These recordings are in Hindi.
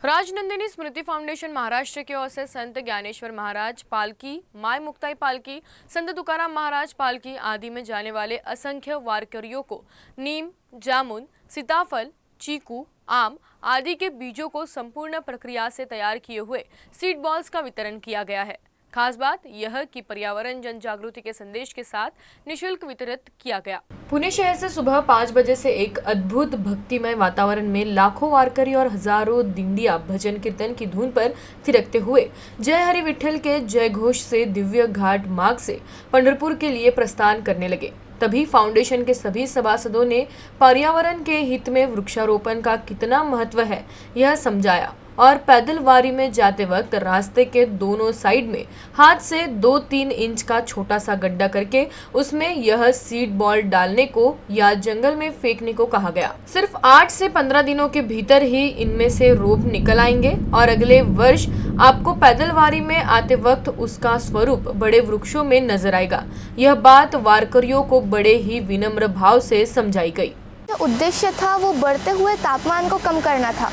राजनंदिनी स्मृति फाउंडेशन महाराष्ट्र की ओर से संत ज्ञानेश्वर महाराज पालकी, माय मुक्ताई पालकी, संत तुकाराम महाराज पालकी आदि में जाने वाले असंख्य वारकरियों को नीम, जामुन, सीताफल, चीकू, आम आदि के बीजों को संपूर्ण प्रक्रिया से तैयार किए हुए सीड बॉल्स का वितरण किया गया है। खास बात यह कि पर्यावरण जन जागृति के संदेश के साथ निशुल्क वितरित किया गया। पुणे शहर से सुबह 5 बजे से एक अद्भुत भक्तिमय वातावरण में लाखों वारकरी और हजारों दिंडिया भजन कीर्तन की धुन पर थिरकते हुए जय हरि विठल के जय घोष से दिव्य घाट मार्ग से पंढरपुर के लिए प्रस्थान करने लगे। तभी फाउंडेशन के सभी सभासदों ने पर्यावरण के हित में वृक्षारोपण का कितना महत्व है यह समझाया और पैदल वारी में जाते वक्त रास्ते के दोनों साइड में हाथ से 2-3 इंच का छोटा सा गड्ढा करके उसमें यह सीड बॉल डालने को या जंगल में फेंकने को कहा गया। सिर्फ 8 से 15 दिनों के भीतर ही इनमें से रोप निकल आएंगे और अगले वर्ष आपको पैदल वारी में आते वक्त उसका स्वरूप बड़े वृक्षों में नजर आएगा। यह बात वारकरियों को बड़े ही विनम्र भाव से समझाई गई। उद्देश्य था वो बढ़ते हुए तापमान को कम करना था।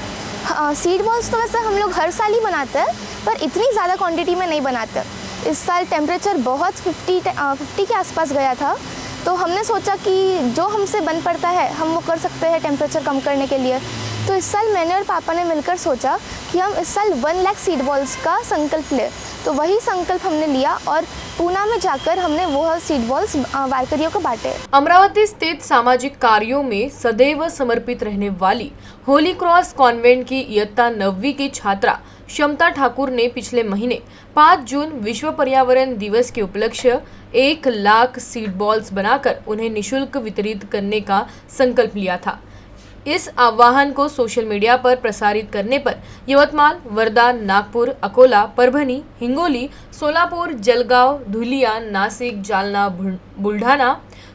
सीड बॉल्स तो वैसे हम लोग हर साल ही बनाते हैं, पर इतनी ज़्यादा क्वांटिटी में नहीं बनाते। इस साल टेम्परेचर बहुत 50 के आसपास गया था, तो हमने सोचा कि जो हमसे बन पड़ता है हम वो कर सकते हैं टेम्परेचर कम करने के लिए। तो इस साल मैंने और पापा ने मिलकर सोचा कि हम इस साल 1 लाख सीड बॉल्स का संकल्प लें। तो वही संकल्प हमने लिया और पूना में जाकर हमने वो सीड बॉल्स वारकरियों को बांटे। अमरावती स्थित सामाजिक कार्यों में सदैव समर्पित रहने वाली होली क्रॉस कॉन्वेंट की इयत्ता 9वीं की छात्रा क्षमता ठाकुर ने पिछले महीने 5 जून विश्व पर्यावरण दिवस के उपलक्ष्य 1 लाख सीड बॉल्स बनाकर उन्हें निशुल्क वितरित करने का संकल्प लिया था। इस आह्वान को सोशल मीडिया पर प्रसारित करने पर यवतमाल, वर्धा, नागपुर, अकोला, परभणी, हिंगोली, सोलापुर, जलगांव, धुलिया, नासिक, जालना, बुल्ढाना,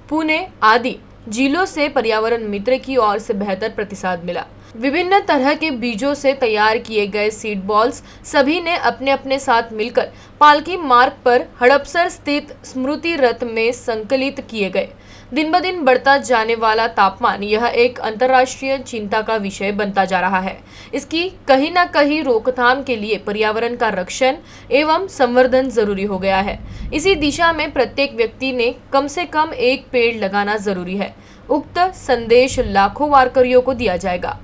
पुणे आदि जिलों से पर्यावरण मित्र की ओर से बेहतर प्रतिसाद मिला। विभिन्न तरह के बीजों से तैयार किए गए सीड बॉल्स सभी ने अपने अपने साथ मिलकर पालकी मार्ग पर हड़पसर स्थित स्मृति रथ में संकलित किए गए। दिन ब दिन बढ़ता जाने वाला तापमान यह एक अंतर्राष्ट्रीय चिंता का विषय बनता जा रहा है। इसकी कहीं न कहीं रोकथाम के लिए पर्यावरण का रक्षण एवं संवर्धन जरूरी हो गया है। इसी दिशा में प्रत्येक व्यक्ति ने कम से कम 1 पेड़ लगाना जरूरी है। उक्त संदेश लाखों वारकरियों को दिया जाएगा।